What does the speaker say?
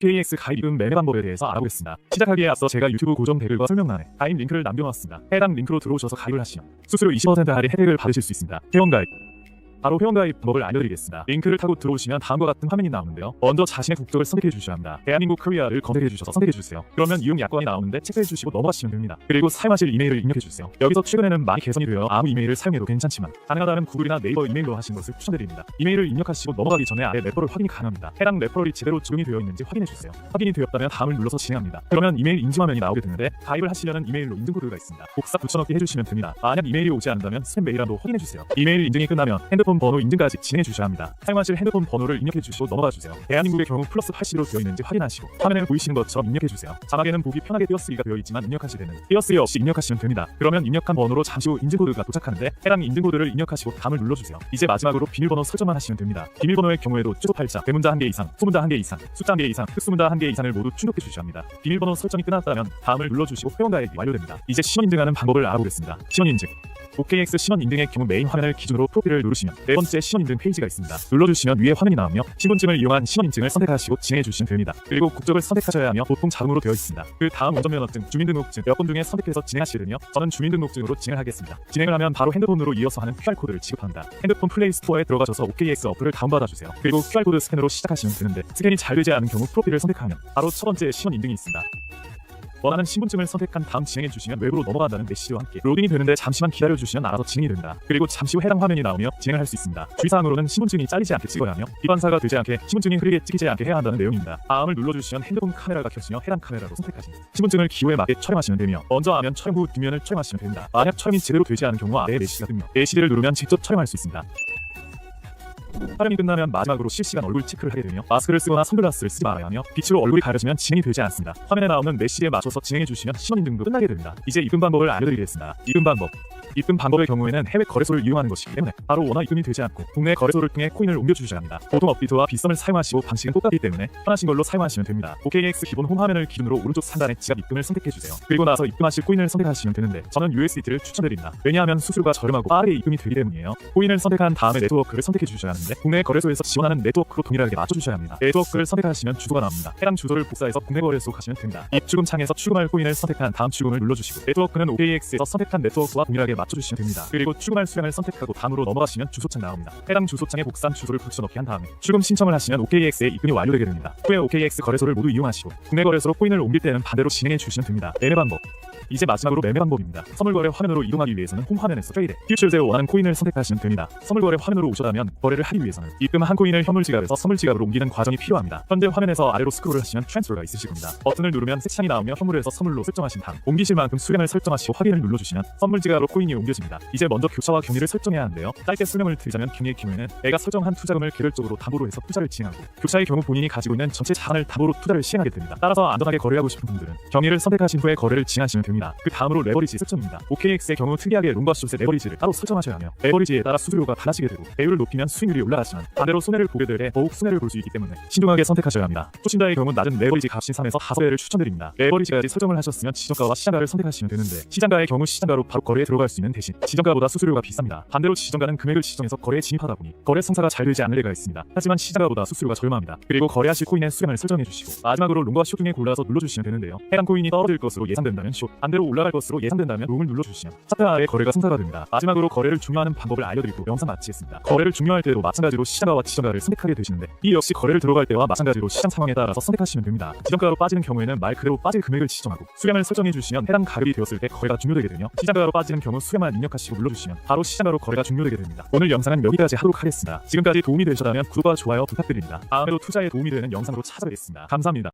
OKX 가입 입금 매매 방법에 대해서 알아보겠습니다. 시작하기에 앞서 제가 유튜브 고정 댓글과 설명란에 가입 링크를 남겨놨습니다. 해당 링크로 들어오셔서 가입을 하시면 수수료 20% 할인 혜택을 받으실 수 있습니다. 회원가입 바로 회원가입 방법을 알려드리겠습니다. 링크를 타고 들어오시면 다음과 같은 화면이 나오는데요. 먼저 자신의 국적을 선택해 주셔야 합니다. 대한민국 코리아를 검색해 주셔서 선택해 주세요. 그러면 이용 약관이 나오는데 체크해 주시고 넘어가시면 됩니다. 그리고 사용하실 이메일을 입력해 주세요. 여기서 최근에는 많이 개선이 되어 아무 이메일을 사용해도 괜찮지만 가능하다면 구글이나 네이버 이메일로 하시는 것을 추천드립니다. 이메일을 입력하시고 넘어가기 전에 아래 레퍼럴 확인이 가능합니다. 해당 레퍼럴이 제대로 적용이 되어 있는지 확인해 주세요. 확인이 되었다면 다음을 눌러서 진행합니다. 그러면 이메일 인증 화면이 나오게 되는데 가입을 하시려는 이메일로 인증 코드가 있습니다. 복사 붙여넣기 해주시면 됩니다. 만약 이메일이 오지 않는다면 스팸 메일함도 확인해 주세요. 이메일 인증이 끝나면 핸드폰 번호 인증까지 진행해 주셔야 합니다. 사용하실 핸드폰 번호를 입력해 주시고 넘어가 주세요. 대한민국의 경우 플러스 80으로 되어 있는지 확인하시고 화면에 보이시는 것처럼 입력해 주세요. 자막에는 보기 편하게 띄어쓰기가 되어 있지만 입력하실 때는 띄어쓰기 없이 입력하시면 됩니다. 그러면 입력한 번호로 잠시 후 인증 코드가 도착하는데 해당 인증 코드를 입력하시고 다음을 눌러주세요. 이제 마지막으로 비밀번호 설정만 하시면 됩니다. 비밀번호의 경우에도 주소 팔자, 대문자 1개 이상, 소문자 1개 이상, 숫자 1개 이상, 특수문자 1개 이상을 모두 충족해 주셔야 합니다. 비밀번호 설정이 끝났다면 다음을 눌러주시고 회원가입이 완료됩니다. 이제 신원 인증하는 방법을 알아보겠습니다. 신원 인증 OKX 신원 인증의 경우 메인 화면을 기준으로 프로필을 누르시면 네 번째 신원 인증 페이지가 있습니다. 눌러주시면 위에 화면이 나오며 신분증을 이용한 신원 인증을 선택하시고 진행해 주시면 됩니다. 그리고 국적을 선택하셔야 하며 보통 자동으로 되어 있습니다. 그 다음 운전면허증, 주민등록증, 여권 중에 선택해서 진행하시려며 저는 주민등록증으로 진행하겠습니다. 진행을 하면 바로 핸드폰으로 이어서 하는 QR코드를 지급합니다. 핸드폰 플레이 스토어에 들어가셔서 OKX 어플을 다운받아 주세요. 그리고 QR코드 스캔으로 시작하시면 되는데 스캔이 잘 되지 않은 경우 프로필을 선택하면 바로 첫 번째 신원 인증이 있습니다. 원하는 신분증을 선택한 다음 진행해 주시면 외부로 넘어간다는 메시지와 함께 로딩이 되는데 잠시만 기다려 주시면 알아서 진행이 됩니다. 그리고 잠시 후 해당 화면이 나오며 진행을 할 수 있습니다. 주의사항으로는 신분증이 잘리지 않게 찍어야 하며 비반사가 되지 않게 신분증이 흐리게 찍히지 않게 해야 한다는 내용입니다. 다음을 눌러주시면 핸드폰 카메라가 켜지며 해당 카메라로 선택하신 신분증을 기호에 맞게 촬영하시면 되며 먼저 하면 촬영 후 뒷면을 촬영하시면 됩니다. 만약 촬영이 제대로 되지 않은 경우 아래에 메시지가 뜨며 메시지를 누르면 직접 촬영할 수 있습니다. 촬영이 끝나면 마지막으로 실시간 얼굴 체크를 하게 되며 마스크를 쓰거나 선글라스를 쓰지 말아야 하며 빛으로 얼굴이 가려지면 진행이 되지 않습니다. 화면에 나오는 메시지에 맞춰서 진행해 주시면 신원 인증도 끝나게 됩니다. 이제 입금 방법을 알려드리겠습니다. 입금 방법 입금 방법의 경우에는 해외 거래소를 이용하는 것이기 때문에 바로 원화 입금이 되지 않고 국내 거래소를 통해 코인을 옮겨주셔야 합니다. 보통 업비트와 빗썸을 사용하시고 방식은 똑같기 때문에 편하신 걸로 사용하시면 됩니다. OKX 기본 홈 화면을 기준으로 오른쪽 상단에 지갑 입금을 선택해주세요. 그리고 나서 입금하실 코인을 선택하시면 되는데 저는 USDT를 추천드립니다. 왜냐하면 수수료가 저렴하고 빠르게 입금이 되기 때문이에요. 코인을 선택한 다음에 네트워크를 선택해주셔야 하는데 국내 거래소에서 지원하는 네트워크로 동일하게 맞춰주셔야 합니다. 네트워크를 선택하시면 주소가 나옵니다. 해당 주소를 복사해서 국내 거래소 가시면 됩니다. 입출금 창에서 출금할 코인을 선택한 다음 출금을 눌러주시고 네트워크는 OKX에서 선택한 네트워크와 동일하게 맞춰주시면 됩니다. 그리고 출금할 수량을 선택하고 다음으로 넘어가시면 주소창 나옵니다. 해당 주소창에 복사한 주소를 붙여넣기 한 다음에 출금 신청을 하시면 OKX에 입금이 완료되게 됩니다. 후에 OKX 거래소를 모두 이용하시고 국내 거래소로 코인을 옮길 때는 반대로 진행해 주시면 됩니다. 매매 방법 이제 마지막으로 매매 방법입니다. 선물거래 화면으로 이동하기 위해서는 홈 화면에서 트레이드, 퓨처즈에 원하는 코인을 선택하시면 됩니다. 선물거래 화면으로 오셔다면 거래를 하기 위해서는 입금한 코인을 현물 지갑에서 선물 지갑으로 옮기는 과정이 필요합니다. 현재 화면에서 아래로 스크롤을 하시면 트랜스퍼가 있으실 겁니다. 버튼을 누르면 새 창이 나오며 현물에서 선물로 설정하신 다음 옮기실 만큼 수량을 설정하시고 확인을 눌러주시면 선물 지갑으로 코인이 옮겨집니다. 이제 먼저 교차와 경위를 설정해야 하는데요. 짧게 설명을 드리자면 경위의 경우에는 내가 설정한 투자금을 개별적으로 담보로 해서 투자를 진행하고 교차의 경우 본인이 가지고 있는 전체 자산을 담보로 투자를 시행하게 됩니다. 따라서 안전하게 거래하고 싶은 분들은 경위를 선택하신 후에 거래를 진행하시면 됩니다. 그 다음으로 레버리지 설정입니다. OKX의 경우 특이하게 롱과 숏의 레버리지를 따로 설정하셔야 하며 레버리지에 따라 수수료가 달라지게 되고 배율을 높이면 수익률이 올라가지만 반대로 손해를 보게 될 때 더욱 손해를 볼 수 있기 때문에 신중하게 선택하셔야 합니다. 초신자의 경우 낮은 레버리지 값인 3에서 5배를 추천드립니다. 레버리지까지 설정을 하셨으면 지정가와 시장가를 선택하시면 되는데 시장가의 경우 시장가로 바로 거래에 들어갈 수 있는 대신 지정가보다 수수료가 비쌉니다. 반대로 지정가는 금액을 지정해서 거래에 진입하다 보니 거래 성사가 잘 되지 않을 리가 있습니다. 하지만 시장가보다 수수료가 저렴합니다. 그리고 거래하실 코인의 수량을 설정해 주시고 마지막으로 롱과 숏 중에 골라서 눌러주시면 되는데요. 해당 코인이 떨어질 것으로 예상된다면 숏, 반대로 올라갈 것으로 예상된다면 롱을 눌러주시면 차트 아래 거래가 성사가 됩니다. 마지막으로 거래를 종료하는 방법을 알려드리고 영상 마치겠습니다. 거래를 종료할 때도 마찬가지로 시장가와 지정가를 선택하게 되시는데 이 역시 거래를 들어갈 때와 마찬가지로 시장 상황에 따라서 선택하시면 됩니다. 지정가로 빠지는 경우에는 말 그대로 빠질 금액을 지정하고 수량을 설정해 주시면 해당 가격이 되었을 때 거래가 종료되게 되며 시장가로 빠지는 경우 수량만 입력하시고 눌러주시면 바로 시장가로 거래가 종료되게 됩니다. 오늘 영상은 여기까지 하도록 하겠습니다. 지금까지 도움이 되셨다면 구독과 좋아요 부탁드립니다. 다음에도 투자에 도움이 되는 영상으로 찾아뵙겠습니다. 감사합니다.